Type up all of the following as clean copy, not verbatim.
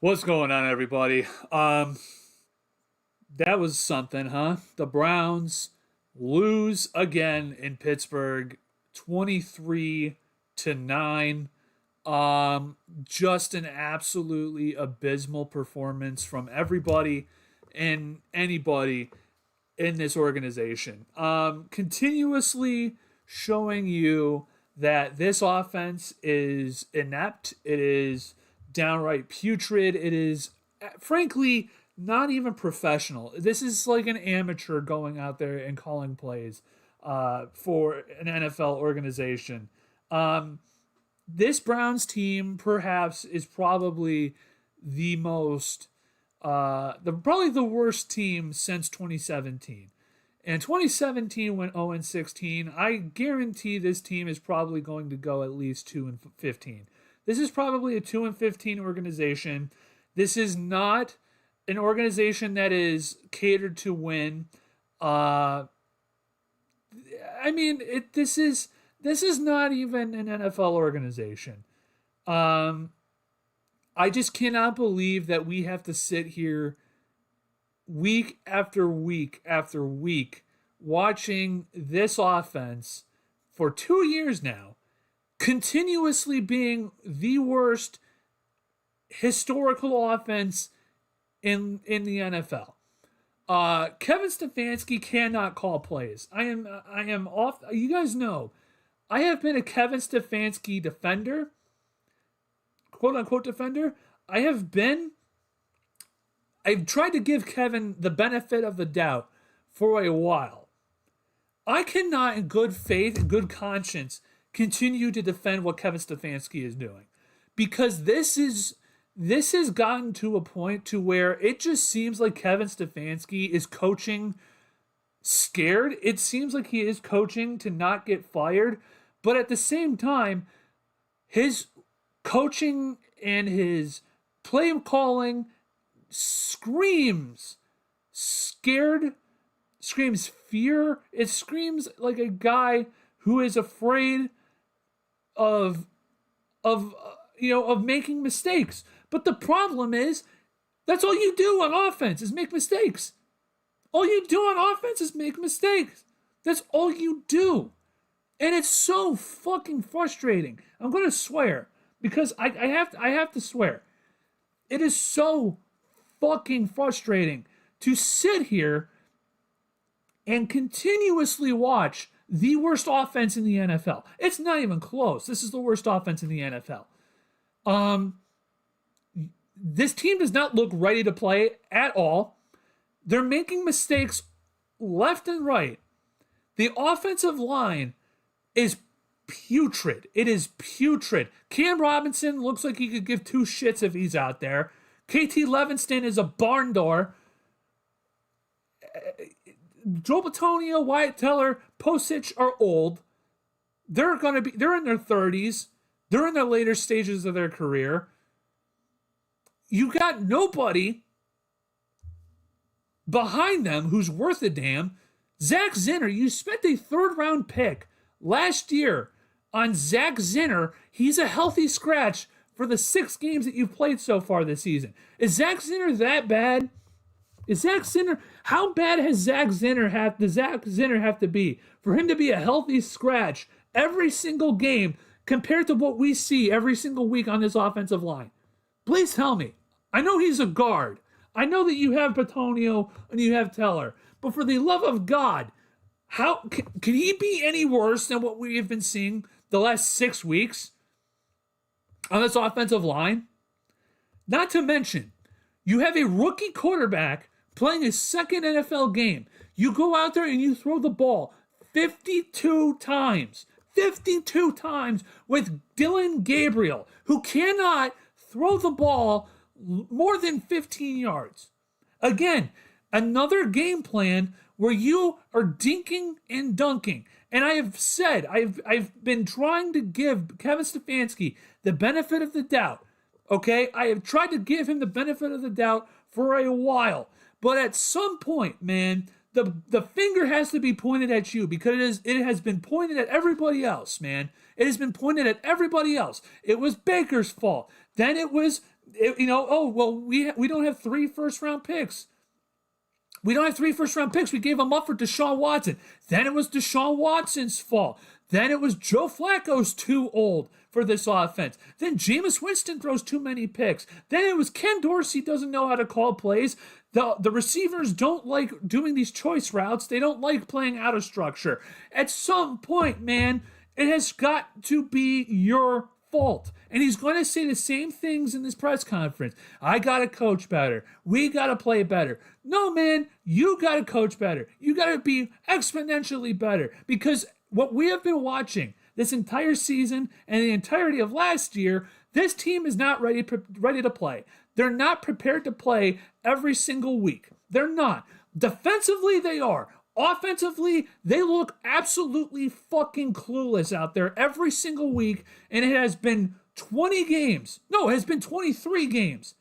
What's going on, everybody? That was something, huh? The Browns lose again in Pittsburgh, 23-9. Just an absolutely abysmal performance from everybody and anybody in this organization. Continuously showing you that this offense is inept. It is downright putrid. It is, frankly, not even professional. This is like an amateur going out there and calling plays for an NFL organization. This Browns team, perhaps, is probably the most, probably the worst team since 2017. And 2017 went 0-16. I guarantee this team is probably going to go at least 2-15. This is probably a 2-15 organization. This is not an organization that is catered to win. This is not even an NFL organization. I just cannot believe that we have to sit here week after week after week watching this offense for 2 years now continuously being the worst historical offense in the NFL. Kevin Stefanski cannot call plays. I am off. You guys know, I have been a Kevin Stefanski defender, quote unquote defender. I've tried to give Kevin the benefit of the doubt for a while. I cannot, in good faith and good conscience, continue to defend what Kevin Stefanski is doing, because this has gotten to a point to where it just seems like Kevin Stefanski is coaching scared. It seems like he is coaching to not get fired, but at the same time, his coaching and his play calling screams scared, screams fear. It screams like a guy who is afraid of of making mistakes. But the problem is, that's all you do on offense is make mistakes. All you do on offense is make mistakes. That's all you do. And it's so fucking frustrating. I'm gonna swear because I have to swear. It is so fucking frustrating to sit here and continuously watch the worst offense in the NFL. It's not even close. This is the worst offense in the NFL. This team does not look ready to play at all. They're making mistakes left and right. The offensive line is putrid. It is putrid. Cam Robinson looks like he could give two shits if he's out there. KT Levinston is a barn door. Joe Batonio, Wyatt Teller, Posich are old. They're in their 30s. They're in their later stages of their career. You got nobody behind them who's worth a damn. Zach Zinner, you spent a third-round pick last year on Zach Zinner. He's a healthy scratch for the 6 games that you've played so far this season. Is Zach Zinner that bad? How bad does Zach Zinner have to be for him to be a healthy scratch every single game compared to what we see every single week on this offensive line? Please tell me. I know he's a guard. I know that you have Batonio and you have Teller. But for the love of God, how can he be any worse than what we have been seeing the last 6 weeks on this offensive line? Not to mention, you have a rookie quarterback playing his second NFL game. You go out there and you throw the ball 52 times. 52 times with Dylan Gabriel, who cannot throw the ball more than 15 yards. Again, another game plan where you are dinking and dunking. And I have said, I've been trying to give Kevin Stefanski the benefit of the doubt. Okay? I have tried to give him the benefit of the doubt for a while. But at some point, man, the finger has to be pointed at you, because it has been pointed at everybody else, man. It has been pointed at everybody else. It was Baker's fault. Then it was Oh, well, we don't have 3 first-round picks. We don't have 3 first-round picks. We gave them up for Deshaun Watson. Then it was Deshaun Watson's fault. Then it was Joe Flacco's too old for this offense. Then Jameis Winston throws too many picks. Then it was Ken Dorsey doesn't know how to call plays. The receivers don't like doing these choice routes. They don't like playing out of structure. At some point, man, it has got to be your fault. And he's going to say the same things in this press conference. I got to coach better. We got to play better. No, man, you got to coach better. You got to be exponentially better, because what we have been watching this entire season and the entirety of last year, this team is not ready to play. They're not prepared to play every single week. They're not. Defensively, they are. Offensively, they look absolutely fucking clueless out there every single week, and it has been 20 games. No, it has been 23 games.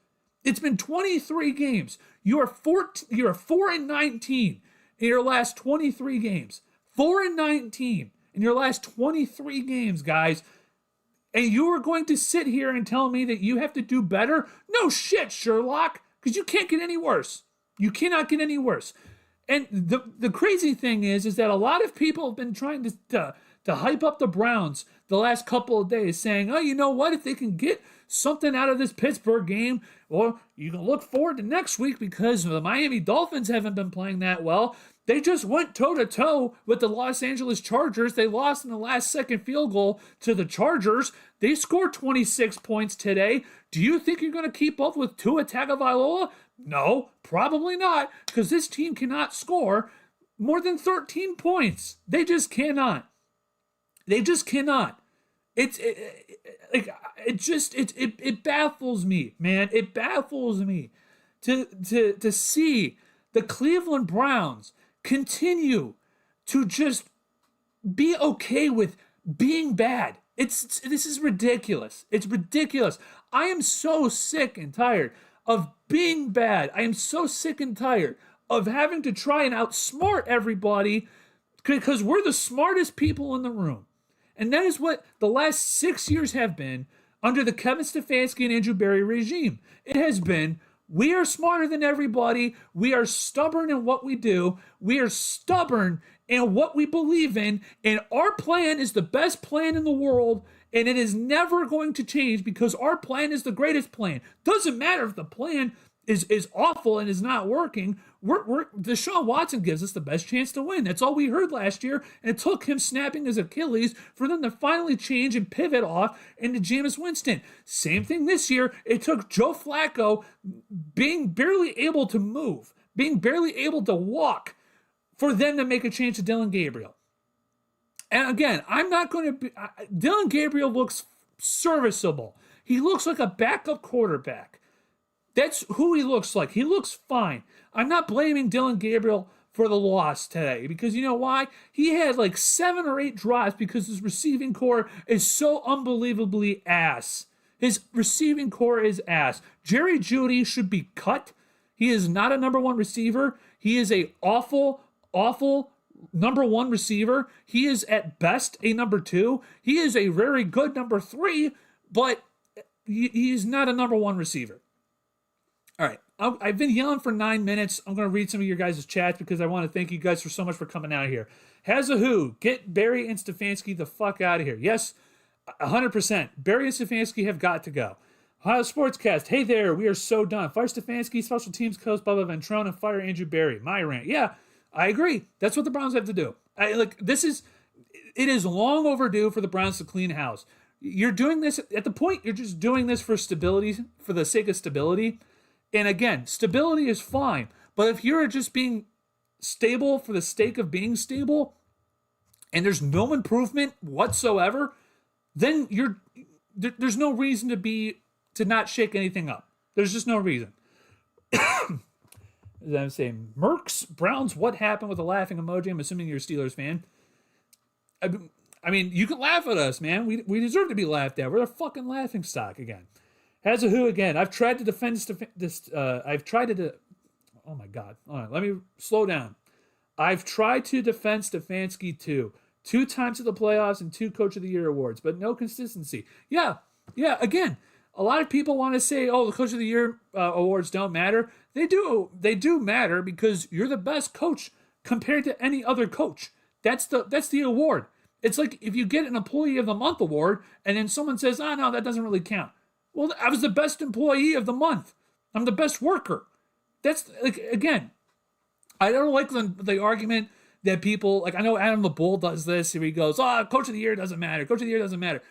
It's been 23 games. You are 4-19 in your last 23 games. 4-19 in your last 23 games, guys. And you are going to sit here and tell me that you have to do better? No shit, Sherlock, because you can't get any worse. You cannot get any worse. And the crazy thing is that a lot of people have been trying to hype up the Browns the last couple of days, saying, oh, you know what? If they can get something out of this Pittsburgh game, well, you can look forward to next week because the Miami Dolphins haven't been playing that well. They just went toe-to-toe with the Los Angeles Chargers. They lost in the last second field goal to the Chargers. They scored 26 points today. Do you think you're going to keep up with Tua Tagovailoa? No, probably not, because this team cannot score more than 13 points. They just cannot. They just cannot. It baffles me, man. It baffles me to see the Cleveland Browns continue to just be okay with being bad. This is ridiculous. It's ridiculous. I am so sick and tired of being bad. I am so sick and tired of having to try and outsmart everybody because we're the smartest people in the room. And that is what the last 6 years have been under the Kevin Stefanski and Andrew Berry regime. It has been, we are smarter than everybody. We are stubborn in what we do. We are stubborn in what we believe in. And our plan is the best plan in the world. And it is never going to change because our plan is the greatest plan. Doesn't matter if the plan is awful and is not working. Deshaun Watson gives us the best chance to win. That's all we heard last year. And it took him snapping his Achilles for them to finally change and pivot off into Jameis Winston. Same thing this year. It took Joe Flacco being barely able to move, being barely able to walk for them to make a change to Dylan Gabriel. And again, I'm not going to be... Dylan Gabriel looks serviceable. He looks like a backup quarterback. That's who he looks like. He looks fine. I'm not blaming Dylan Gabriel for the loss today because you know why? He had like 7 or 8 drops because his receiving core is so unbelievably ass. His receiving core is ass. Jerry Jeudy should be cut. He is not a number 1 receiver. He is a awful number 1 receiver. He is at best a number 2. He is a very good number 3, but he is not a number 1 receiver. All right, I've been yelling for 9 minutes. I'm going to read some of your guys' chats because I want to thank you guys for so much for coming out here. Hazahoo, get Barry and Stefanski the fuck out of here. Yes, 100%. Barry and Stefanski have got to go. Ohio Sportscast, hey there, we are so done. Fire Stefanski, special teams coach Bubba Ventrone, and fire Andrew Barry. My rant. Yeah, I agree. That's what the Browns have to do. It is long overdue for the Browns to clean house. You're doing this, at the point, you're just doing this for stability, for the sake of stability. And again, stability is fine. But if you're just being stable for the sake of being stable, and there's no improvement whatsoever, then there's no reason to not shake anything up. There's just no reason. As I'm saying, Mercs, Browns, what happened with the laughing emoji? I'm assuming you're a Steelers fan. I mean, you can laugh at us, man. We deserve to be laughed at. We're a fucking laughing stock again. Hazahoo again. I've tried to defend this. Oh my God. All right, let me slow down. I've tried to defend Stefanski too. 2 times to the playoffs and 2 Coach of the Year awards, but no consistency. Yeah. Again, A lot of people want to say, "Oh, the Coach of the Year awards don't matter." They do. They do matter because you're the best coach compared to any other coach. That's the award. It's like if you get an Employee of the Month award and then someone says, "Oh no, that doesn't really count." Well, I was the best employee of the month. I'm the best worker. That's like, again, I don't like the argument that people like. I know Adam the Bull does this. Here he goes, "Oh, Coach of the Year doesn't matter. Coach of the Year doesn't matter."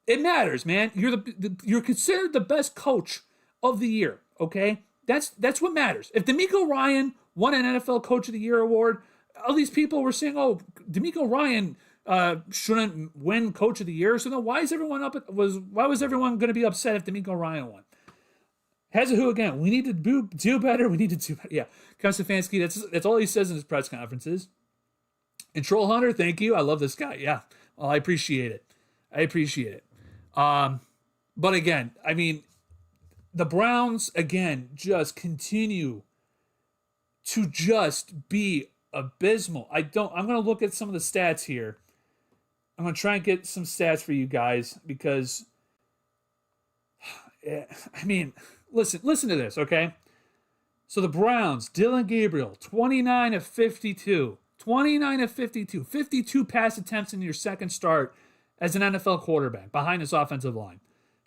It matters, man. You're considered the best coach of the year. Okay, that's what matters. If D'Amico Ryan won an NFL Coach of the Year award, all these people were saying, "Oh, D'Amico Ryan shouldn't win Coach of the Year." So then, why was everyone going to be upset if D'Amico Ryan won? Has a who again? We need to do better. We need to do better. Yeah, Kevin Stefanski. That's all he says in his press conferences. And Troll Hunter, thank you. I love this guy. Yeah, well, I appreciate it. But again, I mean, the Browns again just continue to just be abysmal. I'm going to look at some of the stats here. I'm going to try and get some stats for you guys because, I mean, listen to this, okay? So the Browns, Dylan Gabriel, 29 of 52. 29 of 52. 52 pass attempts in your second start as an NFL quarterback behind his offensive line.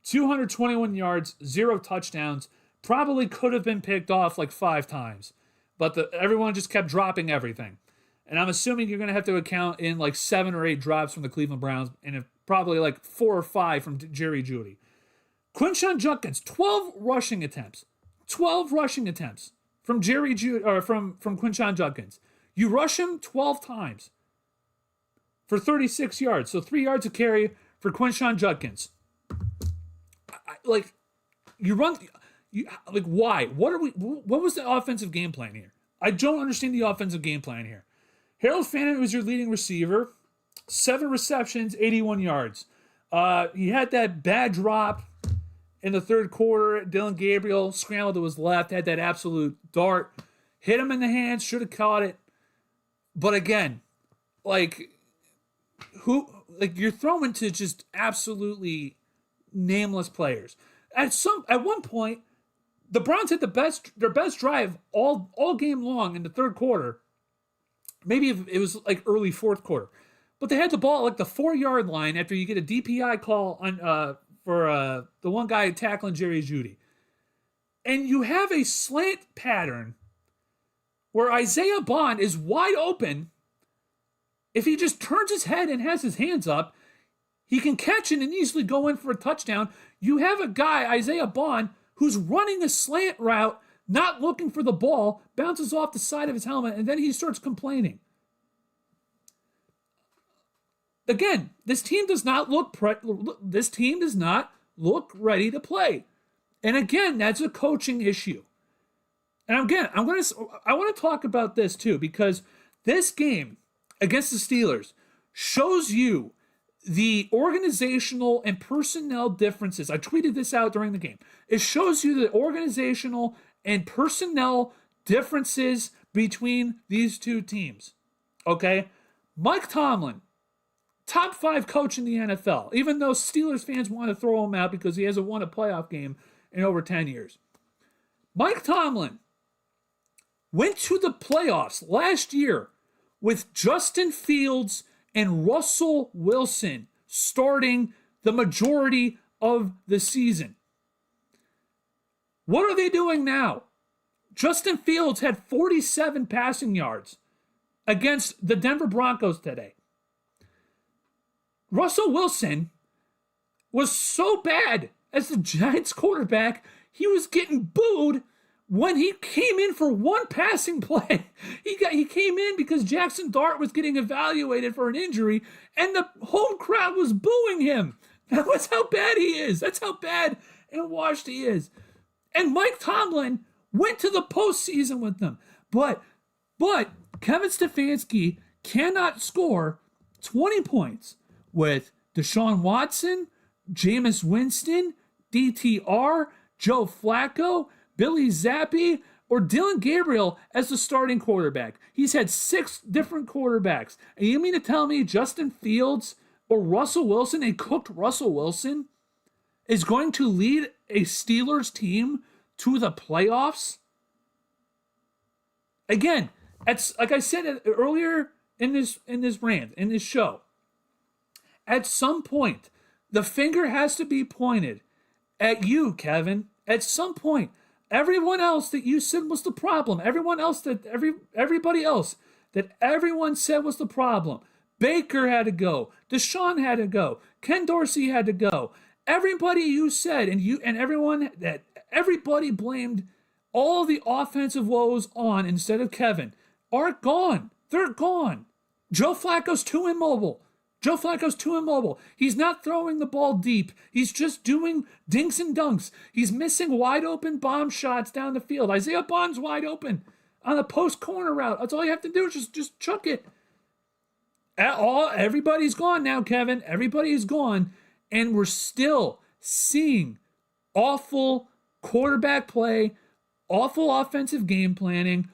221 yards, 0 touchdowns. Probably could have been picked off like 5 times. But everyone just kept dropping everything. And I'm assuming you're going to have to account in like 7 or 8 drops from the Cleveland Browns and probably like 4 or 5 from Jerry Jeudy. Quinshon Judkins, 12 rushing attempts. 12 rushing attempts from Jerry Jeudy or from Quinshon Judkins. You rush him 12 times for 36 yards. So 3 yards a carry for Quinshon Judkins. Why? What was the offensive game plan here? I don't understand the offensive game plan here. Harold Fannin was your leading receiver. 7 receptions, 81 yards. He had that bad drop in the third quarter. Dylan Gabriel scrambled to his left, had that absolute dart. Hit him in the hands, should have caught it. But again, you're throwing to just absolutely nameless players. At one point, the Browns had their best drive all game long in the third quarter. Maybe it was like early fourth quarter, but they had the ball at like the 4-yard line after you get a DPI call on for the one guy tackling Jerry Jeudy, and you have a slant pattern where Isaiah Bond is wide open. If he just turns his head and has his hands up, he can catch it and easily go in for a touchdown. You have a guy, Isaiah Bond, who's running a slant route, not looking for the ball, bounces off the side of his helmet, and then he starts complaining. Again, this team does not look ready to play. And again, that's a coaching issue. And again, I want to talk about this too, because this game against the Steelers shows you the organizational and personnel differences. I tweeted this out during the game. It shows you the organizational and personnel differences between these two teams. Okay? Mike Tomlin, top 5 coach in the NFL, even though Steelers fans want to throw him out because he hasn't won a playoff game in over 10 years. Mike Tomlin went to the playoffs last year with Justin Fields and Russell Wilson starting the majority of the season. What are they doing now? Justin Fields had 47 passing yards against the Denver Broncos today. Russell Wilson was so bad as the Giants quarterback, he was getting booed when he came in for one passing play. He came in because Jackson Dart was getting evaluated for an injury, and the home crowd was booing him. That was how bad he is. That's how bad and washed he is. And Mike Tomlin went to the postseason with them. But Kevin Stefanski cannot score 20 points with Deshaun Watson, Jameis Winston, DTR, Joe Flacco, Billy Zappi, or Dylan Gabriel as the starting quarterback. He's had 6 different quarterbacks. And you mean to tell me Justin Fields or Russell Wilson, they cooked Russell Wilson? is going to lead a Steelers team to the playoffs? Again, it's like I said earlier in this rant, in this show. At some point, the finger has to be pointed at you, Kevin. At some point, everyone else that you said was the problem, everybody else that everyone said was the problem. Baker had to go. Deshaun had to go. Ken Dorsey had to go. Everybody you said, everybody blamed all the offensive woes on instead of Kevin, are gone. They're gone. Joe Flacco's too immobile. He's not throwing the ball deep. He's just doing dinks and dunks. He's missing wide open bomb shots down the field. Isaiah Bond's wide open on the post corner route. That's all you have to do is just chuck it. Everybody's gone now, Kevin. Everybody's gone. And we're still seeing awful quarterback play, awful offensive game planning,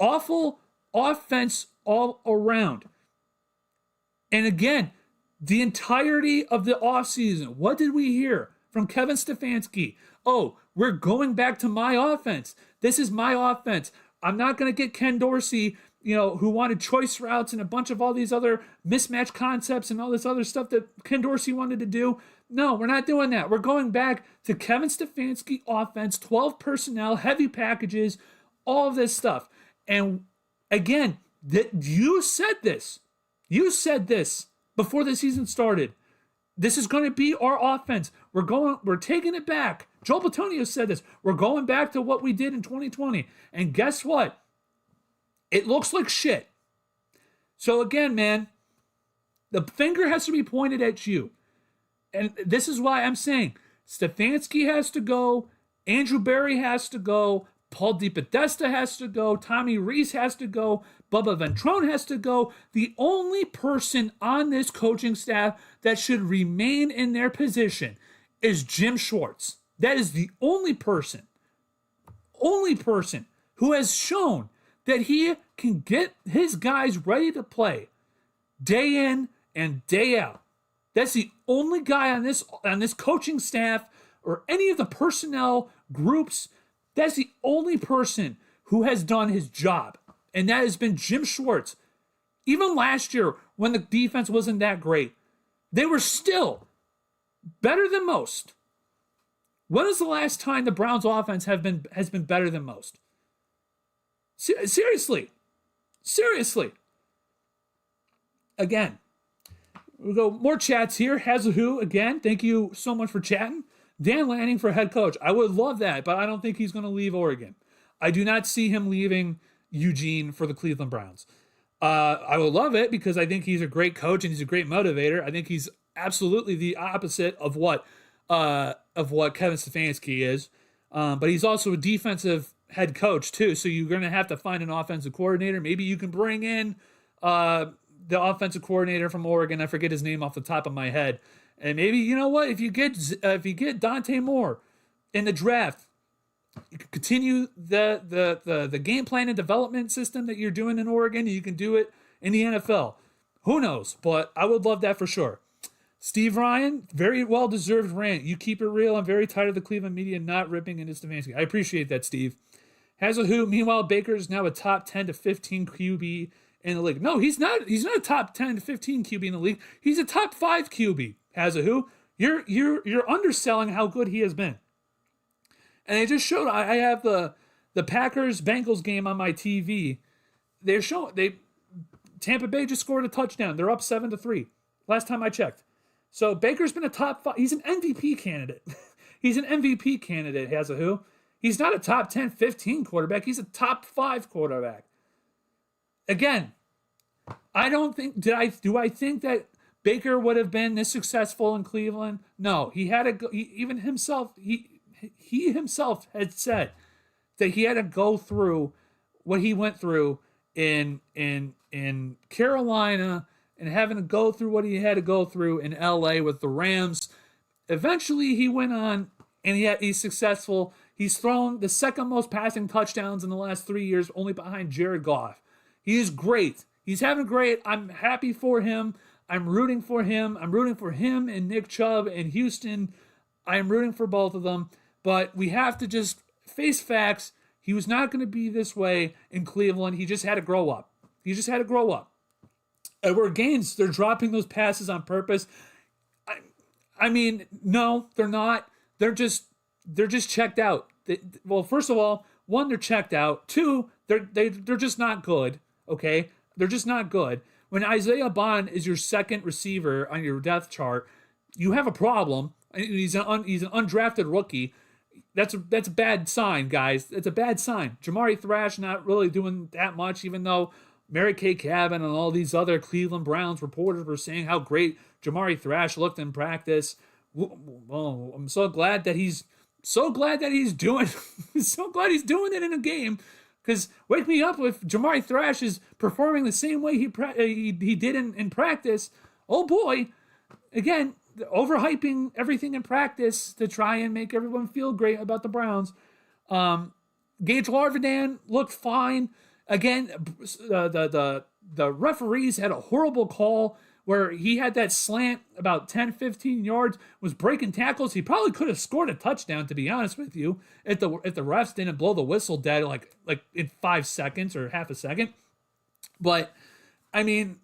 awful offense all around. And again, the entirety of the offseason, what did we hear from Kevin Stefanski? Oh, we're going back to my offense. This is my offense. I'm not going to get Ken Dorsey, who wanted choice routes and a bunch of all these other mismatch concepts and all this other stuff that Ken Dorsey wanted to do. No, we're not doing that. We're going back to Kevin Stefanski offense, 12 personnel, heavy packages, all of this stuff. And again, you said this. You said this before the season started. This is going to be our offense. We're taking it back. Joel Bitonio said this. We're going back to what we did in 2020. And guess what? It looks like shit. So again, man, the finger has to be pointed at you. And this is why I'm saying Stefanski has to go. Andrew Berry has to go. Paul DePodesta has to go. Tommy Rees has to go. Bubba Ventrone has to go. The only person on this coaching staff that should remain in their position is Jim Schwartz. That is the only person who has shown that he can get his guys ready to play day in and day out. That's the only guy on this coaching staff or any of the personnel groups. That's the only person who has done his job, and that has been Jim Schwartz. Even last year, when the defense wasn't that great, they were still better than most. When was the last time the Browns' offense has been better than most? Seriously. Again, we'll go more chats here. Hazahu, again, thank you so much for chatting. Dan Lanning for head coach. I would love that, but I don't think he's going to leave Oregon. I do not see him leaving Eugene for the Cleveland Browns. I would love it because I think he's a great coach and he's a great motivator. I think he's absolutely the opposite of what Kevin Stefanski is. But he's also a defensive head coach too. So you're going to have to find an offensive coordinator. Maybe you can bring in the offensive coordinator from Oregon. I forget his name off the top of my head. And maybe, you know what, if you get Dante Moore in the draft, you can continue the game plan and development system that you're doing in Oregon. You can do it in the NFL. Who knows? But I would love that for sure. Steve Ryan, very well-deserved rant. You keep it real. I'm very tired of the Cleveland media not ripping into Stefanski. I appreciate that, Steve. Hazahu, meanwhile, Baker is now a top 10 to 15 QB in the league. No, he's not. He's not a top 10 to 15 QB in the league. He's a top 5 QB. Hazahu, you're underselling how good he has been. And they just showed. I have the Packers Bengals game on my TV. Tampa Bay just scored a touchdown. They're up 7-3. Last time I checked. So Baker's been a top 5. He's an MVP candidate. He's an MVP candidate. Hazahu. He's not a top 10, 15 quarterback. He's a top 5 quarterback. Again, I don't think. Do I think that Baker would have been this successful in Cleveland? No, he had to go. Even himself, he himself had said that he had to go through what he went through in Carolina and having to go through what he had to go through in LA with the Rams. Eventually, he went on and he's successful. He's thrown the second most passing touchdowns in the last 3 years, only behind Jared Goff. He is great. He's having great. I'm happy for him. I'm rooting for him. I'm rooting for him and Nick Chubb and Houston. I am rooting for both of them, but we have to just face facts. He was not going to be this way in Cleveland. He just had to grow up. He just had to grow up. Edward Gaines, they're dropping those passes on purpose. I mean, no, they're not. They're just checked out. Well, first of all, one, they're checked out. Two, they're just not good. Okay, they're just not good. When Isaiah Bond is your second receiver on your depth chart, you have a problem. He's an undrafted rookie. That's a bad sign, guys. It's a bad sign. Jamari Thrash not really doing that much, even though Mary Kay Cabin and all these other Cleveland Browns reporters were saying how great Jamari Thrash looked in practice. Well, I'm so glad that he's doing so glad he's doing it in a game. Because wake me up if Jamari Thrash is performing the same way he did in practice. Oh boy, again, overhyping everything in practice to try and make everyone feel great about the Browns. Gage Larvidan looked fine. Again, the referees had a horrible call where he had that slant about 10, 15 yards, was breaking tackles. He probably could have scored a touchdown, to be honest with you, if the refs didn't blow the whistle dead like in 5 seconds or half a second. But, I mean,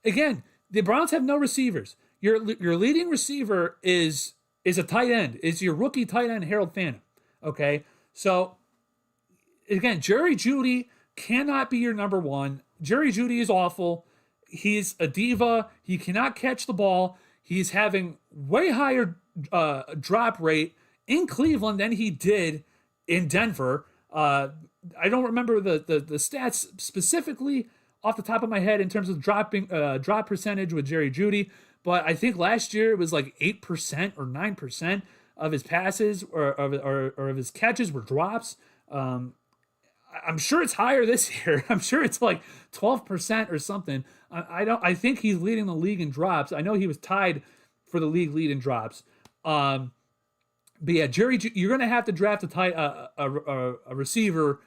again, the Browns have no receivers. Your leading receiver is a tight end. Is your rookie tight end, Harold Phantom. Okay? So, again, Jerry Jeudy cannot be your number one. Jerry Jeudy is awful. He's a diva. He cannot catch the ball. He's having way higher drop rate in Cleveland than he did in Denver. I don't remember the stats specifically off the top of my head in terms of drop percentage with Jerry Jeudy, but I think last year it was like 8% or 9% of his passes or of his catches were drops. I'm sure it's higher this year. I'm sure it's like 12% or something. I think he's leading the league in drops. I know he was tied for the league lead in drops. But yeah, Jerry, you're going to have to draft a receiver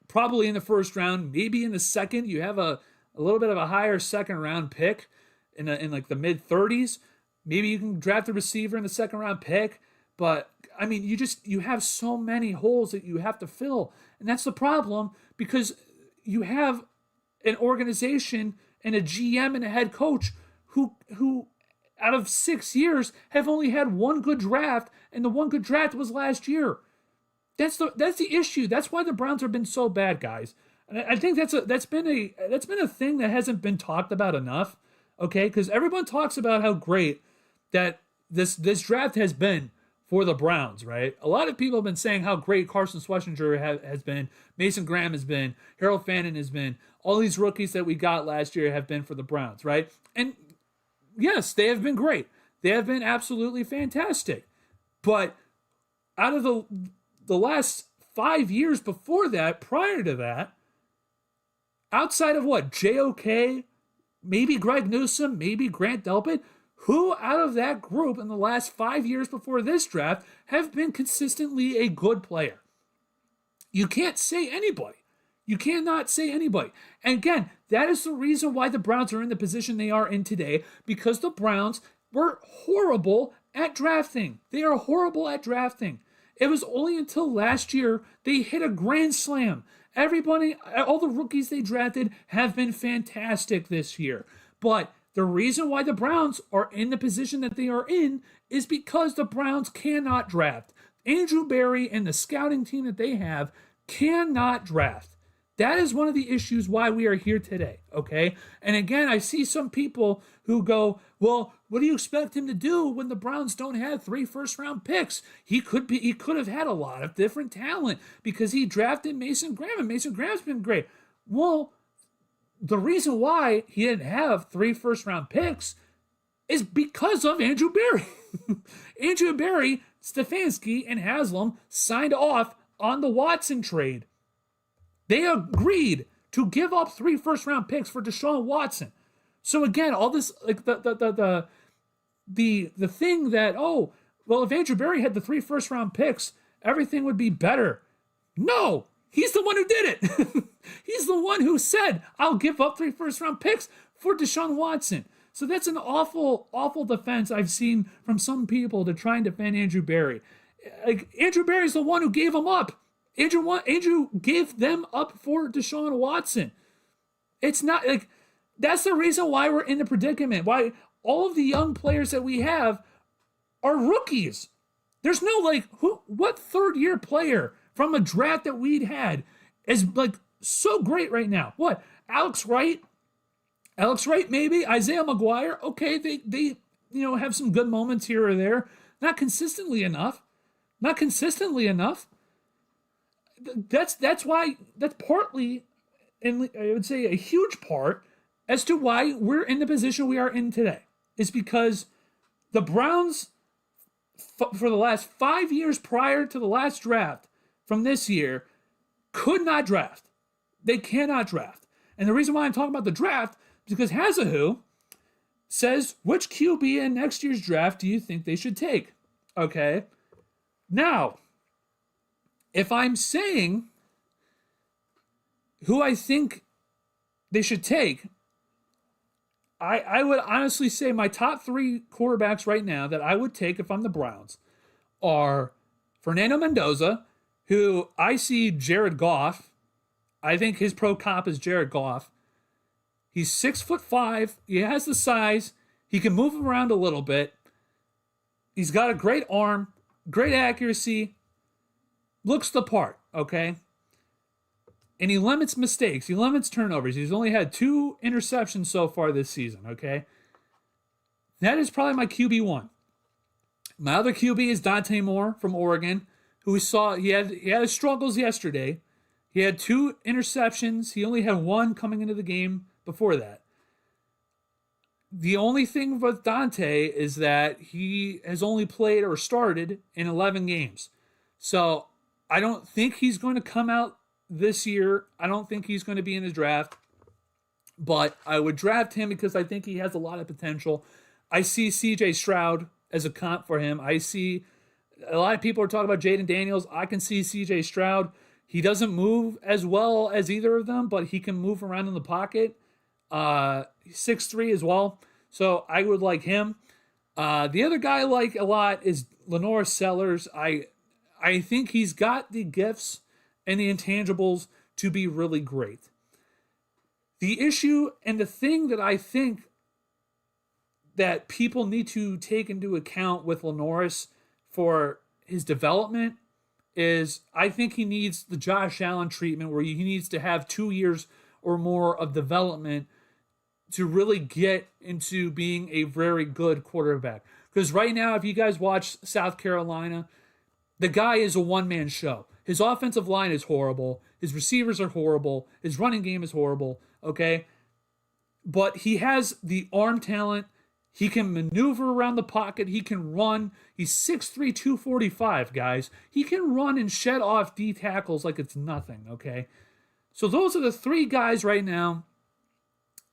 probably in the first round, maybe in the second. You have a little bit of a higher second round pick in like the mid 30s. Maybe you can draft a receiver in the second round pick. But I mean, you have so many holes that you have to fill. And that's the problem, because you have an organization and a GM and a head coach who out of 6 years have only had one good draft, and the one good draft was last year. That's the issue. That's why the Browns have been so bad, guys. And I think that's been a thing that hasn't been talked about enough. Okay, because everyone talks about how great that this draft has been for the Browns, right? A lot of people have been saying how great Carson Schwarzenegger has been, Mason Graham has been, Harold Fannin has been, all these rookies that we got last year have been for the Browns, right? And yes, they have been great. They have been absolutely fantastic. But out of the last 5 years before that, prior to that, outside of what, JOK, maybe Greg Newsome, maybe Grant Delpit, who out of that group in the last 5 years before this draft have been consistently a good player? You can't say anybody. You cannot say anybody. And again, that is the reason why the Browns are in the position they are in today, because the Browns were horrible at drafting. They are horrible at drafting. It was only until last year they hit a grand slam. Everybody, all the rookies they drafted have been fantastic this year. But the reason why the Browns are in the position that they are in is because the Browns cannot draft. Andrew Berry and the scouting team that they have cannot draft. That is one of the issues why we are here today, okay? And again, I see some people who go, well, what do you expect him to do when the Browns don't have 3 first-round picks? He could have had a lot of different talent because he drafted Mason Graham, and Mason Graham's been great. Well, the reason why he didn't have 3 first-round picks is because of Andrew Berry. Andrew Berry, Stefanski, and Haslam signed off on the Watson trade. They agreed to give up 3 first-round picks for Deshaun Watson. So again, all this, like the thing that, oh, well, if Andrew Berry had the 3 first-round picks, everything would be better. No, he's the one who did it. He's the one who said, I'll give up 3 first-round picks for Deshaun Watson. So that's an awful, awful defense I've seen from some people to try and defend Andrew Berry. Like, Andrew Berry's the one who gave him up. Andrew gave them up for Deshaun Watson. It's not like that's the reason why we're in the predicament. Why all of the young players that we have are rookies. There's no what third year player from a draft that we'd had is like so great right now. What? Alex Wright, maybe Isaiah McGuire. Okay, they have some good moments here or there. Not consistently enough. That's why that's partly, and I would say a huge part as to why we're in the position we are in today is because the Browns for the last 5 years prior to the last draft from this year could not draft. They cannot draft. And the reason why I'm talking about the draft is because Hazahu says, which QB in next year's draft do you think they should take? Okay. Now, if I'm saying who I think they should take, I would honestly say my top 3 quarterbacks right now that I would take if I'm the Browns are Fernando Mendoza, who I see Jared Goff. I think his pro comp is Jared Goff. He's 6'5". He has the size. He can move around a little bit. He's got a great arm, great accuracy, looks the part, okay? And he limits mistakes. He limits turnovers. He's only had 2 interceptions so far this season, okay? That is probably my QB1. My other QB is Dante Moore from Oregon, who we saw, he had his struggles yesterday. He had 2 interceptions. He only had 1 coming into the game before that. The only thing with Dante is that he has only played or started in 11 games. So I don't think he's going to come out this year. I don't think he's going to be in the draft. But I would draft him because I think he has a lot of potential. I see CJ Stroud as a comp for him. I see a lot of people are talking about Jaden Daniels. I can see CJ Stroud. He doesn't move as well as either of them, but he can move around in the pocket. 6'3" as well. So I would like him. The other guy I like a lot is Lenore Sellers. I think he's got the gifts and the intangibles to be really great. The issue and the thing that I think that people need to take into account with Lenoris for his development is I think he needs the Josh Allen treatment where he needs to have 2 years or more of development to really get into being a very good quarterback. Because right now, if you guys watch South Carolina, the guy is a one-man show. His offensive line is horrible. His receivers are horrible. His running game is horrible, okay? But he has the arm talent. He can maneuver around the pocket. He can run. He's 6'3", 245, guys. He can run and shed off D tackles like it's nothing, okay? So those are the 3 guys right now,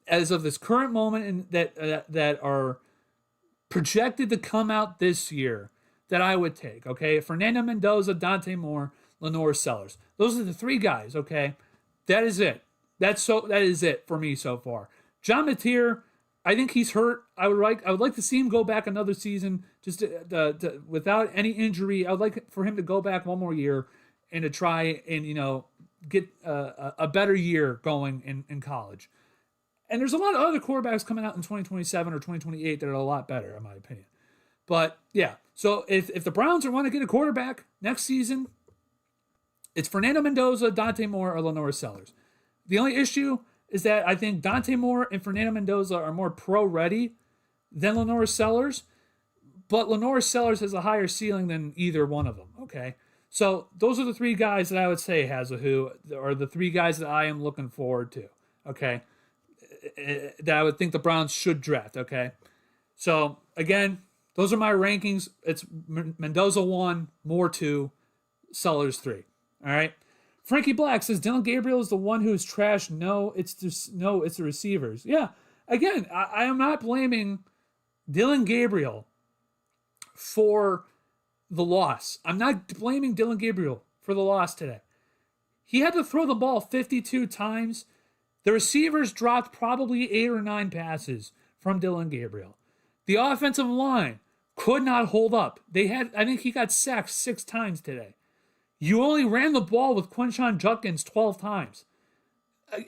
as of this current moment, that are projected to come out this year that I would take, okay? Fernando Mendoza, Dante Moore, Lenore Sellers. Those are the 3 guys, okay? That is it. That is it for me so far. John Mateer, I think he's hurt. I would like to see him go back another season, just without any injury. I would like for him to go back one more year and to try and get a better year going in college. And there's a lot of other quarterbacks coming out in 2027 or 2028 that are a lot better, in my opinion. But yeah, so if the Browns want to get a quarterback next season, it's Fernando Mendoza, Dante Moore, or Lenore Sellers. The only issue is that I think Dante Moore and Fernando Mendoza are more pro-ready than Lenore Sellers, but Lenore Sellers has a higher ceiling than either one of them, okay? So those are the 3 guys that I would say Hazahu are the 3 guys that I am looking forward to, okay? That I would think the Browns should draft, okay? So, again, those are my rankings. It's Mendoza 1, Moore 2, Sellers 3. All right? Frankie Black says Dylan Gabriel is the one who is trash. No, it's the receivers. Yeah, again, I am not blaming Dylan Gabriel for the loss. I'm not blaming Dylan Gabriel for the loss today. He had to throw the ball 52 times. The receivers dropped probably 8 or 9 passes from Dylan Gabriel. The offensive line could not hold up. I think he got sacked 6 times today. You only ran the ball with Quinshon Judkins 12 times.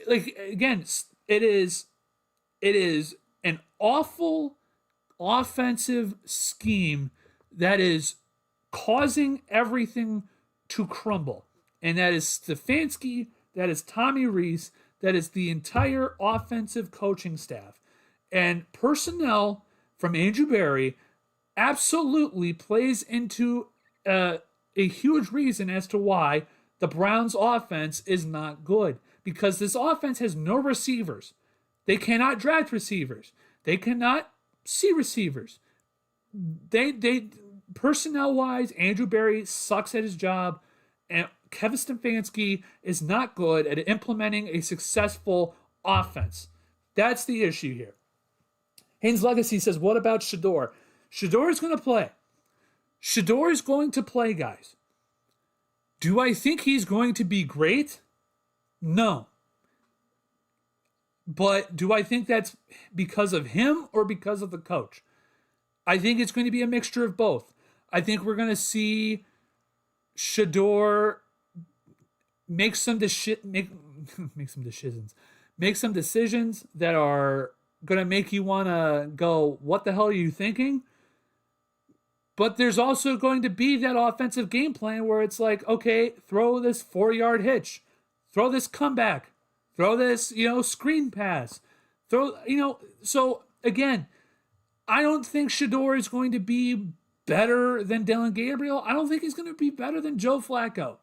Again, it is an awful offensive scheme that is causing everything to crumble. And that is Stefanski, that is Tommy Rees, that is the entire offensive coaching staff. And personnel from Andrew Berry absolutely plays into a huge reason as to why the Browns' offense is not good. Because this offense has no receivers. They cannot draft receivers. They cannot see receivers. They personnel-wise, Andrew Berry sucks at his job, and Kevin Stefanski is not good at implementing a successful offense. That's the issue here. Haynes Legacy says, what about Shedeur? Shedeur is going to play. Shedeur is going to play, guys. Do I think he's going to be great? No. But do I think that's because of him or because of the coach? I think it's going to be a mixture of both. I think we're going to see Shedeur make some decisions that are going to make you want to go, what the hell are you thinking? But there's also going to be that offensive game plan where it's like, okay, throw this 4-yard hitch, throw this comeback, throw this, screen pass, so again, I don't think Shedeur is going to be better than Dylan Gabriel. I don't think he's going to be better than Joe Flacco.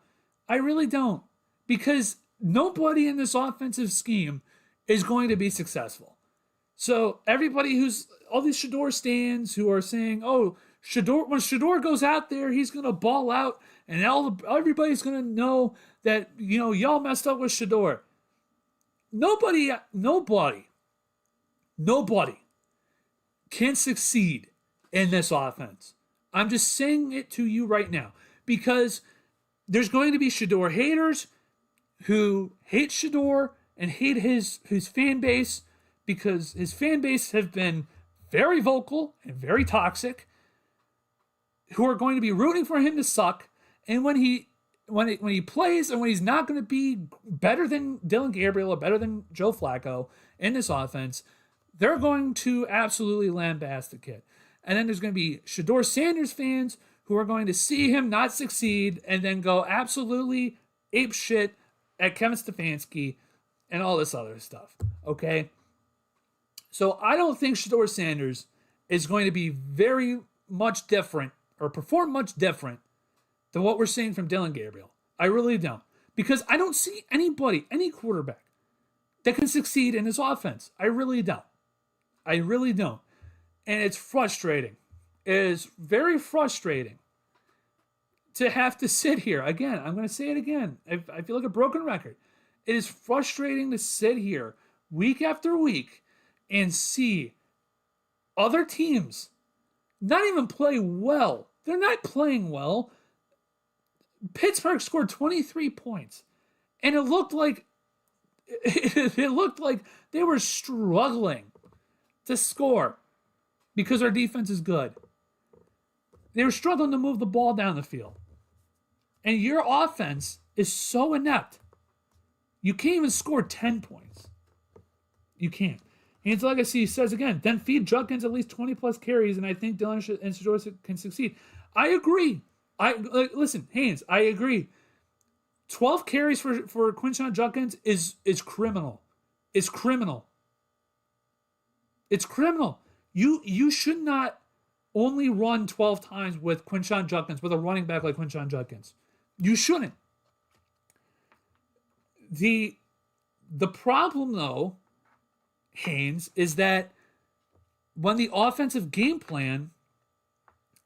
I really don't. Because nobody in this offensive scheme is going to be successful. So everybody all these Shedeur stands who are saying, oh, when Shedeur goes out there, he's going to ball out and everybody's going to know that, y'all messed up with Shedeur. Nobody can succeed in this offense. I'm just saying it to you right now because there's going to be Shedeur haters who hate Shedeur and hate his fan base because his fan base have been very vocal and very toxic, who are going to be rooting for him to suck. And when he plays and when he's not going to be better than Dylan Gabriel or better than Joe Flacco in this offense, they're going to absolutely lambast the kid. And then there's going to be Shedeur Sanders fans who are going to see him not succeed and then go absolutely ape shit at Kevin Stefanski and all this other stuff. Okay? So I don't think Shedeur Sanders is going to be very much different or perform much different than what we're seeing from Dylan Gabriel. I really don't. Because I don't see anybody, any quarterback, that can succeed in this offense. I really don't. I really don't. And it's frustrating. It is very frustrating to have to sit here. Again, I'm going to say it again. I feel like a broken record. It is frustrating to sit here week after week and see other teams not even play well. They're not playing well. Pittsburgh scored 23 points. And it looked like they were struggling to score because our defense is good. They were struggling to move the ball down the field. And your offense is so inept. You can't even score 10 points. You can't. Haynes Legacy says again, then feed Judkins at least 20 plus carries, and I think Dylan and Shedeur can succeed. I agree. Listen, Haynes, I agree. 12 carries for Quinshon Judkins is criminal. It's criminal. It's criminal. You should not only run 12 times with Quinshon Judkins, with a running back like Quinshon Judkins. You shouldn't. The problem, though, Haynes, is that when the offensive game plan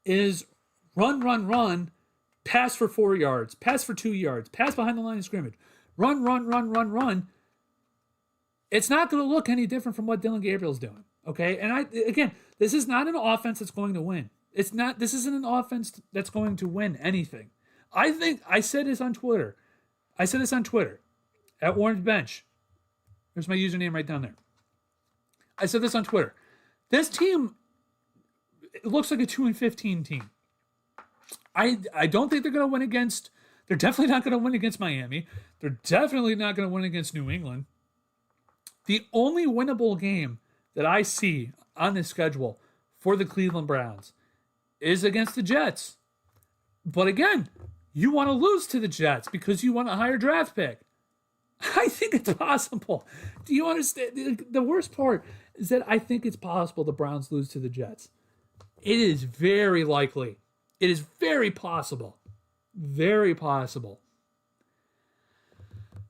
is run, pass for 4 yards, pass for 2 yards, pass behind the line of scrimmage, run, it's not going to look any different from what Dylan Gabriel's doing. Okay, and this is not an offense that's going to win. This isn't an offense that's going to win anything. I think I said this on Twitter. At Orange Bench. There's my username right down there. I said this on Twitter. This team, it looks like a 2-15 team. I don't think they're going to win against. They're definitely not going to win against Miami. They're definitely not going to win against New England. The only winnable game that I see on this schedule for the Cleveland Browns is against the Jets. But again, you want to lose to the Jets because you want a higher draft pick. I think it's possible. Do you understand? The worst part is that I think it's possible the Browns lose to the Jets. It is very likely. It is very possible. Very possible.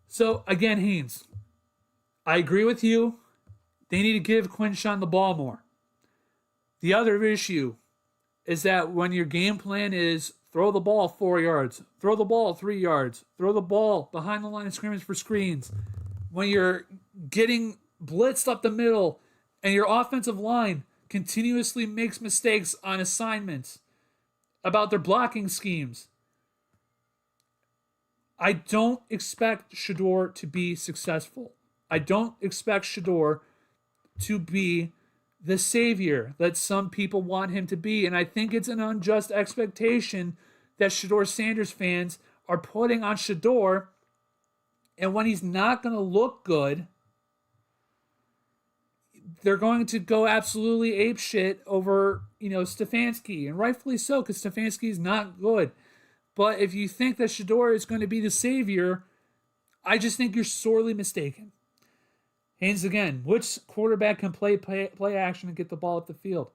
So, again, Haynes, I agree with you. They need to give Quinshawn the ball more. The other issue is that when your game plan is throw the ball 4 yards, throw the ball 3 yards, throw the ball behind the line of scrimmage for screens, when you're getting blitzed up the middle and your offensive line continuously makes mistakes on assignments about their blocking schemes, I don't expect Shedeur to be successful. I don't expect Shedeur to be the savior that some people want him to be. And I think it's an unjust expectation that Shedeur Sanders fans are putting on Shedeur. And when he's not going to look good, they're going to go absolutely apeshit over, Stefanski. And rightfully so, because Stefanski is not good. But if you think that Shedeur is going to be the savior, I just think you're sorely mistaken. Haynes, again, which quarterback can play action and get the ball up the field?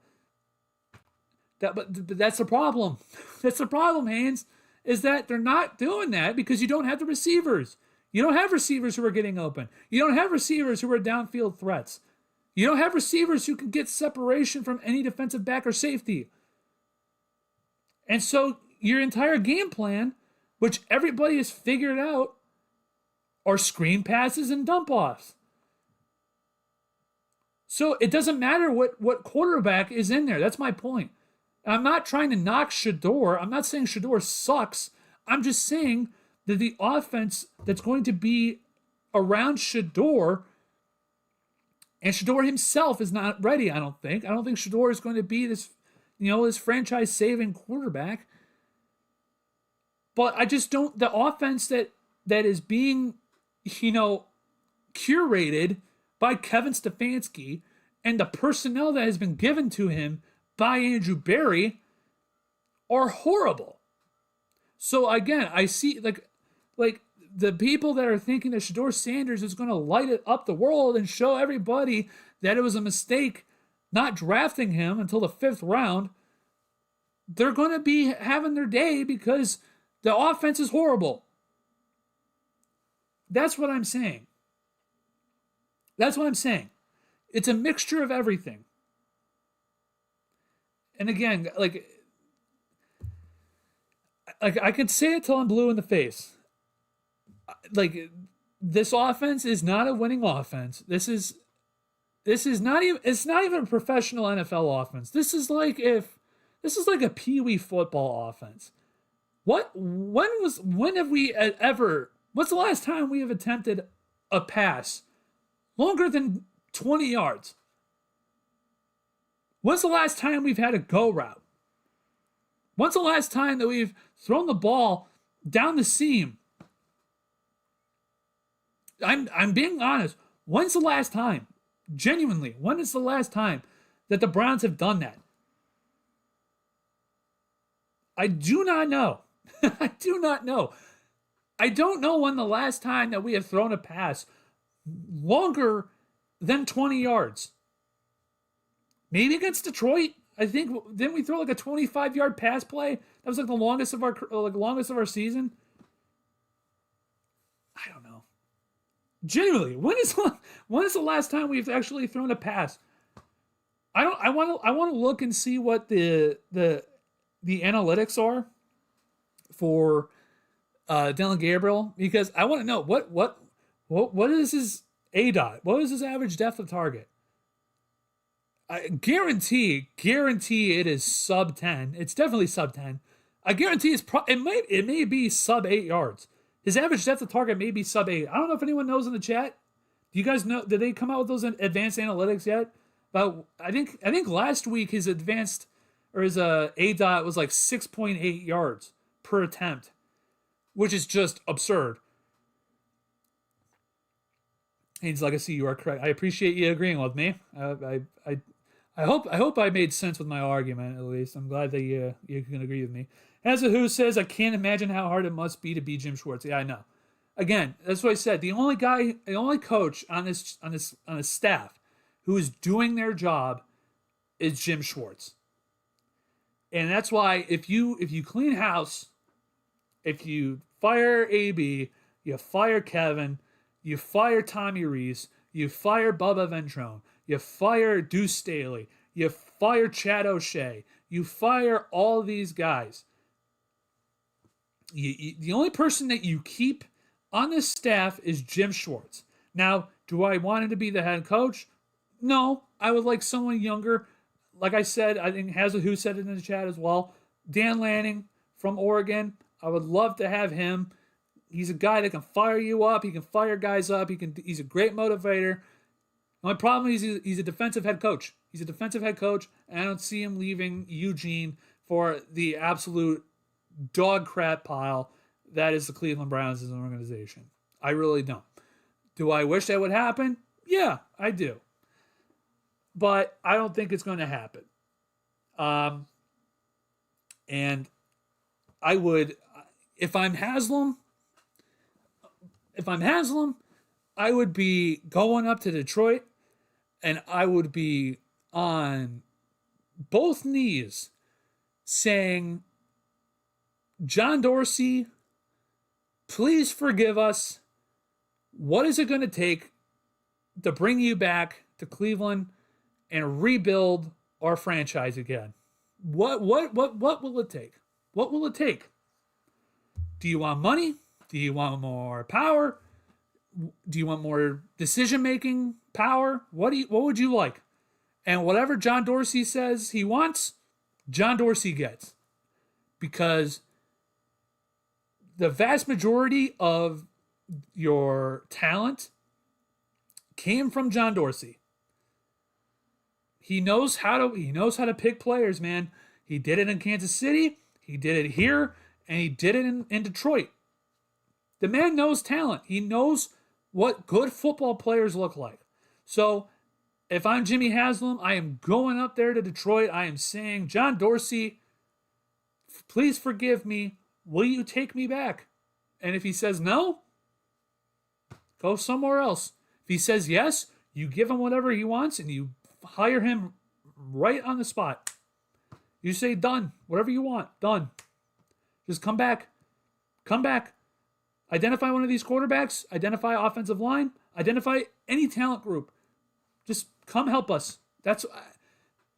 But that's the problem. That's the problem, Haynes, is that they're not doing that because you don't have the receivers. You don't have receivers who are getting open. You don't have receivers who are downfield threats. You don't have receivers who can get separation from any defensive back or safety. And so your entire game plan, which everybody has figured out, are screen passes and dump-offs. So it doesn't matter what quarterback is in there. That's my point. I'm not trying to knock Shedeur. I'm not saying Shedeur sucks. I'm just saying that the offense that's going to be around Shedeur, and Shedeur himself is not ready, I don't think. I don't think Shedeur is going to be this, this franchise-saving quarterback. But I just don't, the offense that is being, curated by Kevin Stefanski and the personnel that has been given to him by Andrew Berry are horrible. So again, I see like the people that are thinking that Shedeur Sanders is going to light it up the world and show everybody that it was a mistake not drafting him until the 5th round, they're going to be having their day because the offense is horrible. That's what I'm saying. That's what I'm saying. It's a mixture of everything. And again, like I could say it till I'm blue in the face. Like, this offense is not a winning offense. This is not even, it's not even a professional NFL offense. This is like a peewee football offense. What's the last time we have attempted a pass longer than 20 yards? When's the last time we've had a go route? When's the last time that we've thrown the ball down the seam? I'm being honest. When's the last time? Genuinely, when is the last time that the Browns have done that? I do not know. I do not know. I don't know when the last time that we have thrown a pass longer than 20 yards. Maybe against Detroit. I think, didn't we throw like a 25-yard pass play? That was like the longest of our season. I don't know. Genuinely, when is the last time we've actually thrown a pass? I want to look and see what the analytics are for Dylan Gabriel, because I want to know what is his ADOT? What is his average depth of target? I guarantee it is sub 10. It's definitely sub 10. I guarantee it may be sub 8 yards. His average depth of target may be sub 8. I don't know if anyone knows in the chat. Do you guys know? Did they come out with those advanced analytics yet? But I think last week his advanced or his A dot was like 6.8 yards per attempt, which is just absurd. Haynes Legacy, you are correct. I appreciate you agreeing with me. I hope I made sense with my argument at least. I'm glad that you can agree with me. As a who says, I can't imagine how hard it must be to be Jim Schwartz. Yeah, I know. Again, that's what I said. The only coach on this staff who is doing their job is Jim Schwartz. And that's why if you clean house, if you fire AB, you fire Kevin, you fire Tommy Reese, you fire Bubba Ventrone, you fire Deuce Staley, you fire Chad O'Shea, you fire all these guys. The only person that you keep on this staff is Jim Schwartz. Now, do I want him to be the head coach? No, I would like someone younger. Like I said, I think Hazard who said it in the chat as well. Dan Lanning from Oregon. I would love to have him. He's a guy that can fire you up. He can fire guys up. He's a great motivator. My problem is he's a defensive head coach. He's a defensive head coach, and I don't see him leaving Eugene for the absolute dog crap pile that is the Cleveland Browns as an organization. I really don't. Do I wish that would happen? Yeah, I do. But I don't think it's going to happen. And I would, if I'm Haslam, I would be going up to Detroit and I would be on both knees saying, John Dorsey, please forgive us. What is it going to take to bring you back to Cleveland and rebuild our franchise again? What will it take? What will it take? Do you want money? Do you want more power? Do you want more decision-making power? What would you like? And whatever John Dorsey says he wants, John Dorsey gets. Because the vast majority of your talent came from John Dorsey. He knows how to pick players, man. He did it in Kansas City, he did it here, and he did it in Detroit. The man knows talent. He knows what good football players look like. So if I'm Jimmy Haslam, I am going up there to Detroit. I am saying, John Dorsey, please forgive me. Will you take me back? And if he says no, go somewhere else. If he says yes, you give him whatever he wants and you hire him right on the spot. You say, done. Whatever you want, done. Just come back. Come back. Identify one of these quarterbacks. Identify offensive line. Identify any talent group. Just come help us. That's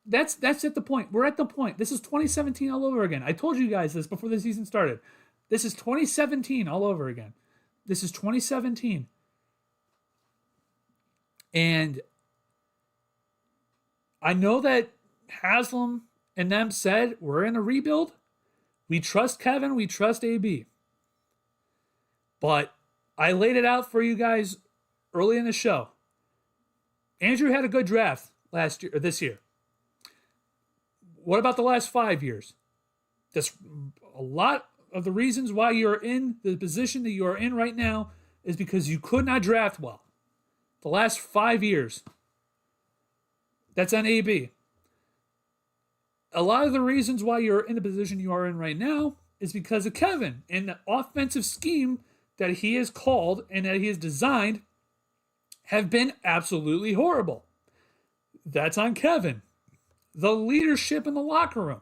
at the point. We're at the point. This is 2017 all over again. I told you guys this before the season started. This is 2017 all over again. This is 2017. And I know that Haslam and them said, we're in a rebuild. We trust Kevin. We trust AB. But I laid it out for you guys early in the show. Andrew had a good draft last year or this year. What about the last 5 years? That's a lot of the reasons why you're in the position that you are in right now is because you could not draft well. The last 5 years. That's on AB. A lot of the reasons why you're in the position you are in right now is because of Kevin and the offensive scheme that he has called and that he has designed have been absolutely horrible. That's on Kevin. The leadership in the locker room.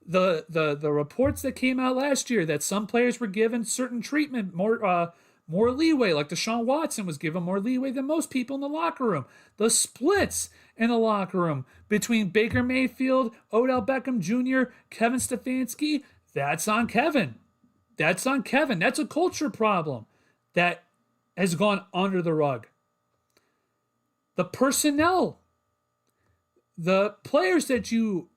The reports that came out last year that some players were given certain treatment, more leeway, like Deshaun Watson was given more leeway than most people in the locker room. The splits in the locker room between Baker Mayfield, Odell Beckham Jr., Kevin Stefanski, that's on Kevin. That's on Kevin. That's a culture problem that has gone under the rug. The personnel, the players that you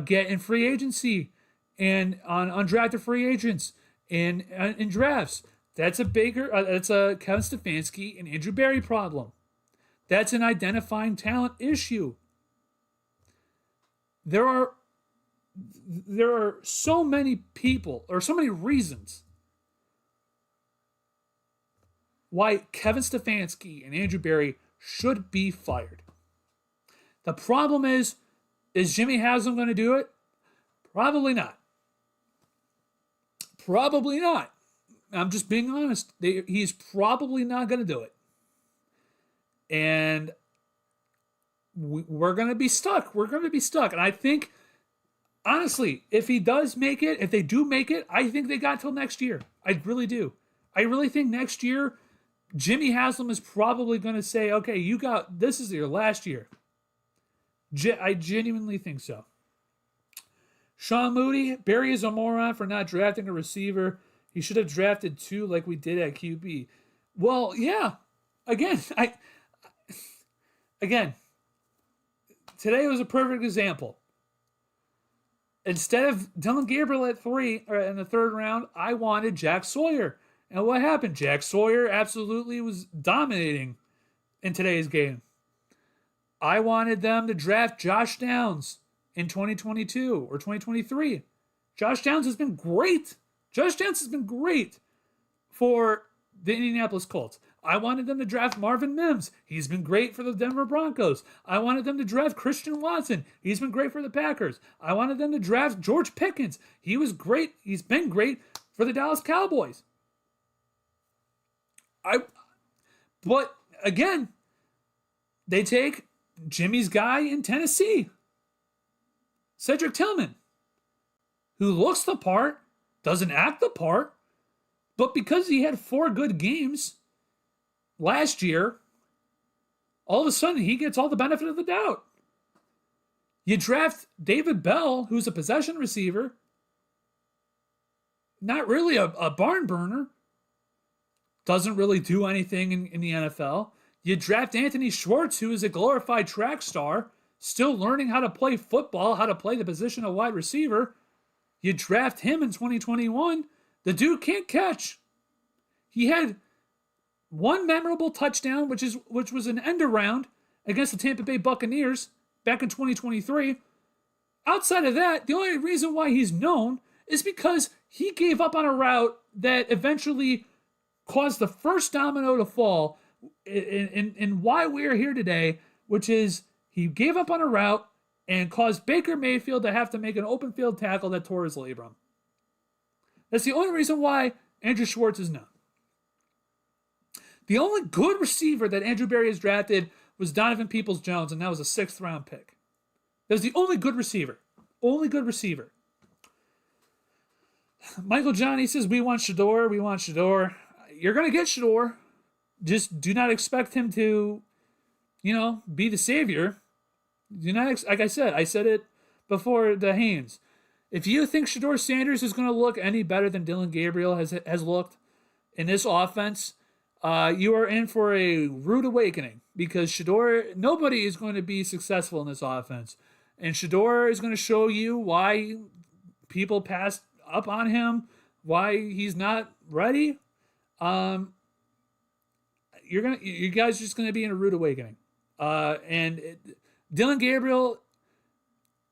get in free agency and on undrafted free agents and in drafts, that's a Kevin Stefanski and Andrew Berry problem. That's an identifying talent issue. there are so many people or so many reasons why Kevin Stefanski and Andrew Berry should be fired. The problem is Jimmy Haslam going to do it? Probably not. Probably not. I'm just being honest. He's probably not going to do it. And we're going to be stuck. We're going to be stuck. And I think, honestly, if he does make it, if they do make it, I think they got till next year. I really do. I really think next year, Jimmy Haslam is probably going to say, okay, this is your last year. I genuinely think so. Sean Moody, Barry is a moron for not drafting a receiver. He should have drafted 2 like we did at QB. Well, yeah. Again, today was a perfect example. Instead of Dylan Gabriel at 3 or in the 3rd round, I wanted Jack Sawyer. And what happened? Jack Sawyer absolutely was dominating in today's game. I wanted them to draft Josh Downs in 2022 or 2023. Josh Downs has been great. Josh Downs has been great for the Indianapolis Colts. I wanted them to draft Marvin Mims. He's been great for the Denver Broncos. I wanted them to draft Christian Watson. He's been great for the Packers. I wanted them to draft George Pickens. He was great. He's been great for the Dallas Cowboys. But again, they take Jimmy's guy in Tennessee, Cedric Tillman, who looks the part, doesn't act the part, but because he had 4 good games last year, all of a sudden he gets all the benefit of the doubt. You draft David Bell, who's a possession receiver, not really a barn burner, doesn't really do anything in the NFL. You draft Anthony Schwartz, who is a glorified track star, still learning how to play football, how to play the position of wide receiver. You draft him in 2021. The dude can't catch. He had 1 memorable touchdown, which was an end around against the Tampa Bay Buccaneers back in 2023. Outside of that, the only reason why he's known is because he gave up on a route that eventually caused the first domino to fall in why we are here today, which is he gave up on a route and caused Baker Mayfield to have to make an open field tackle that tore his labrum. That's the only reason why Andrew Schwartz is known. The only good receiver that Andrew Berry has drafted was Donovan Peoples-Jones, and that was a 6th round pick. That was the only good receiver. Only good receiver. Michael Johnny says, we want Shedeur. We want Shedeur. You're going to get Shedeur. Just do not expect him to, be the savior. Do not, like I said it before the Haynes. If you think Shedeur Sanders is going to look any better than Dylan Gabriel has looked in this offense, you are in for a rude awakening because Shedeur, nobody is going to be successful in this offense. And Shedeur is going to show you why people passed up on him, why he's not ready. You guys are just going to be in a rude awakening. Dylan Gabriel,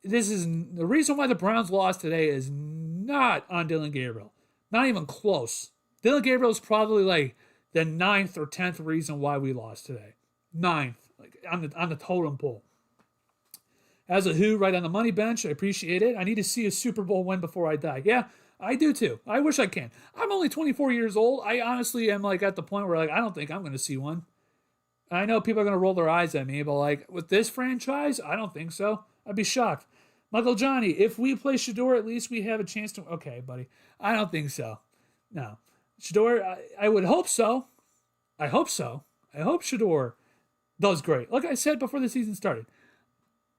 this is the reason why the Browns lost today is not on Dylan Gabriel. Not even close. Dylan Gabriel is probably like the 9th or 10th reason why we lost today. 9th, like on the totem pole. As a who right on the money bench, I appreciate it. I need to see a Super Bowl win before I die. Yeah, I do too. I wish I can. I'm only 24 years old. I honestly am like at the point where I don't think I'm going to see one. I know people are going to roll their eyes at me, but like with this franchise, I don't think so. I'd be shocked. Michael Johnny, if we play Shedeur, at least we have a chance to. Okay, buddy. I don't think so. No. Shedeur, I would hope so. I hope so. I hope Shedeur does great. Like I said before the season started,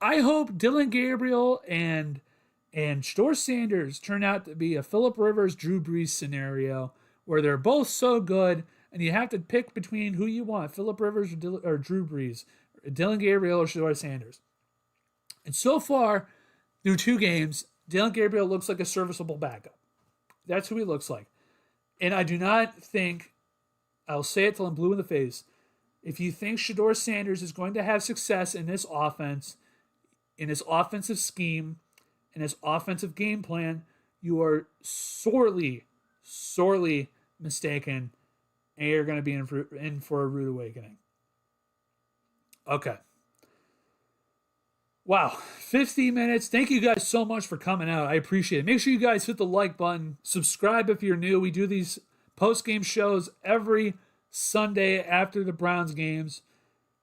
I hope Dylan Gabriel and Shedeur Sanders turn out to be a Phillip Rivers, Drew Brees scenario where they're both so good and you have to pick between who you want, Phillip Rivers or Drew Brees, Dylan Gabriel or Shedeur Sanders. And so far, through 2 games, Dylan Gabriel looks like a serviceable backup. That's who he looks like. And I do not think, I'll say it till I'm blue in the face, if you think Shedeur Sanders is going to have success in this offense, in his offensive scheme, in his offensive game plan, you are sorely, sorely mistaken, and you're going to be in for a rude awakening. Okay. Wow, 50 minutes. Thank you guys so much for coming out. I appreciate it. Make sure you guys hit the like button. Subscribe if you're new. We do these post-game shows every Sunday after the Browns games.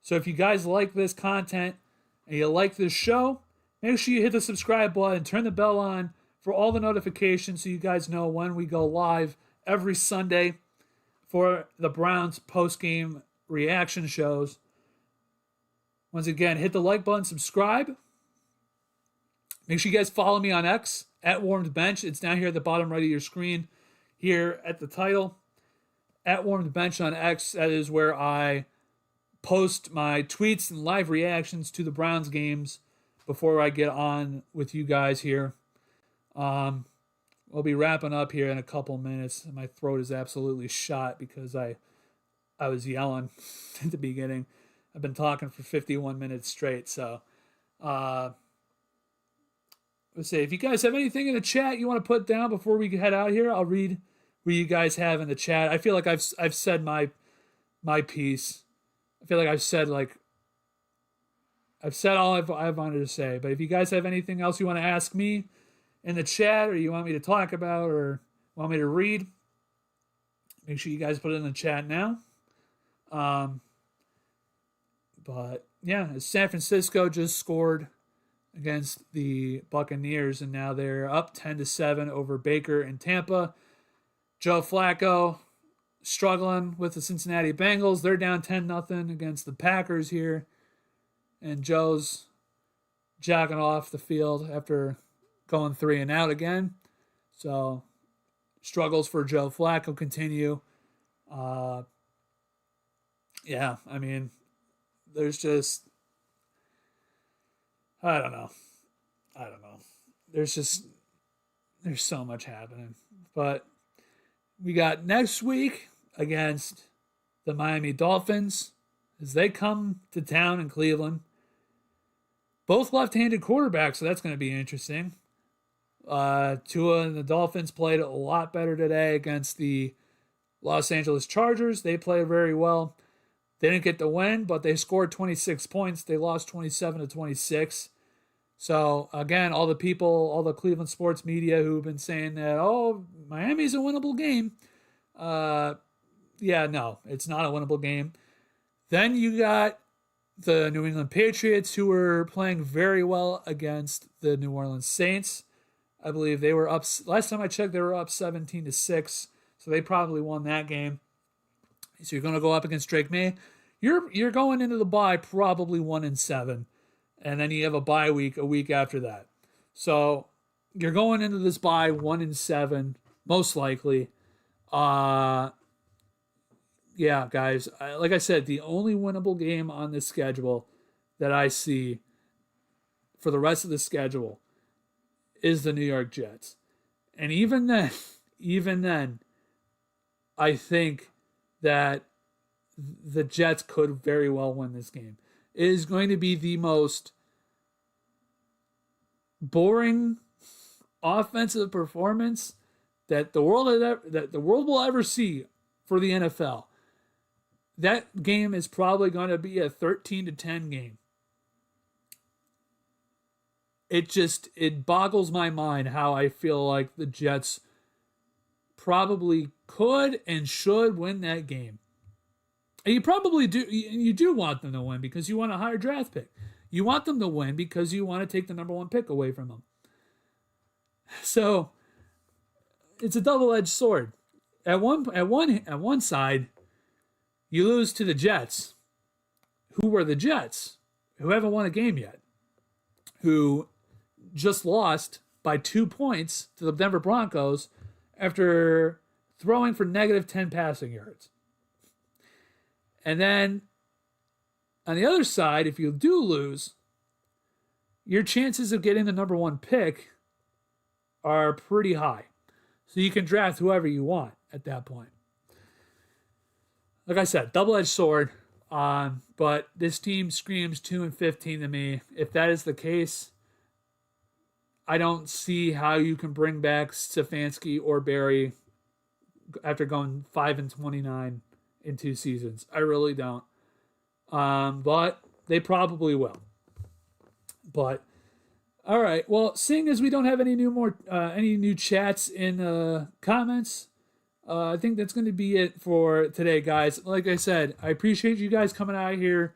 So if you guys like this content and you like this show, make sure you hit the subscribe button, turn the bell on for all the notifications so you guys know when we go live every Sunday for the Browns post-game reaction shows. Once again, hit the like button, subscribe. Make sure you guys follow me on X, @WarmedBench. It's down here at the bottom right of your screen, here at the title. @WarmedBench on X. That is where I post my tweets and live reactions to the Browns games before I get on with you guys here. We'll be wrapping up here in a couple minutes. My throat is absolutely shot because I was yelling at the beginning. I've been talking for 51 minutes straight. So, let's see. If you guys have anything in the chat you want to put down before we head out here, I'll read what you guys have in the chat. I feel like I've said my piece. I feel like I've said all I've wanted to say. But if you guys have anything else you want to ask me in the chat, or you want me to talk about, or want me to read, make sure you guys put it in the chat now. But yeah, San Francisco just scored against the Buccaneers, and now they're up 10-7 over Baker and Tampa. Joe Flacco struggling with the Cincinnati Bengals. They're down 10-0 against the Packers here, and Joe's jogging off the field after going 3-and-out again. So struggles for Joe Flacco continue. Yeah, I mean, there's just, I don't know. There's so much happening. But we got next week against the Miami Dolphins as they come to town in Cleveland. Both left-handed quarterbacks, so that's going to be interesting. Tua and the Dolphins played a lot better today against the Los Angeles Chargers. They played very well. They didn't get the win, but they scored 26 points. They lost 27-26. So, again, all the Cleveland sports media who've been saying that, oh, Miami's a winnable game. Yeah, no, it's not a winnable game. Then you got the New England Patriots, who were playing very well against the New Orleans Saints. I believe they were up, last time I checked, they were up 17-6. So they probably won that game. So you're going to go up against Drake May. You're going into the bye probably 1-7, and then you have a bye week a week after that. So you're going into this bye 1-7, most likely. Yeah, guys. Like I said, the only winnable game on this schedule that I see for the rest of the schedule is the New York Jets, and even then, I think that the Jets could very well win this game. It is going to be the most boring offensive performance that the world will ever see for the NFL. That game is probably going to be a 13-10 game. It boggles my mind how I feel like the Jets probably could and should win that game. And you probably do. You do want them to win because you want a higher draft pick. You want them to win because you want to take the number one pick away from them. So it's a double-edged sword. At one side, you lose to the Jets, who were the Jets, who haven't won a game yet, who just lost by 2 points to the Denver Broncos after throwing for -10 passing yards. And then on the other side, if you do lose, your chances of getting the number one pick are pretty high. So you can draft whoever you want at that point. Like I said, double-edged sword. But this team screams 2-15 to me. If that is the case, I don't see how you can bring back Stefanski or Barry after going 5-29 in 2 seasons. I really don't. But they probably will. But all right. Well, seeing as we don't have any new chats in comments, I think that's going to be it for today, guys. Like I said, I appreciate you guys coming out here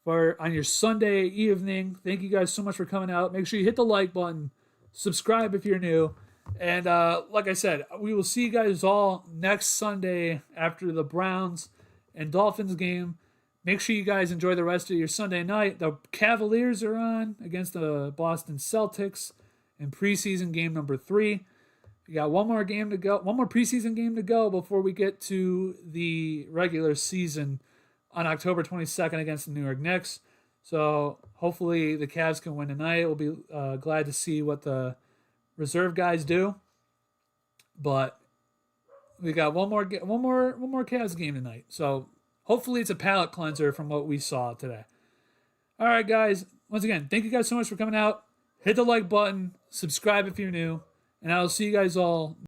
on your Sunday evening. Thank you guys so much for coming out. Make sure you hit the like button, subscribe if you're new, and like I said, we will see you guys all next Sunday after the Browns and Dolphins game. Make sure you guys enjoy the rest of your Sunday night. The Cavaliers are on against the Boston Celtics in preseason game number 3. We got one more preseason game to go before we get to the regular season on October 22nd against the New York Knicks. So hopefully the Cavs can win tonight. We'll be glad to see what the reserve guys do. But we got one more Cavs game tonight. So hopefully it's a palate cleanser from what we saw today. All right, guys. Once again, thank you guys so much for coming out. Hit the like button. Subscribe if you're new. And I'll see you guys all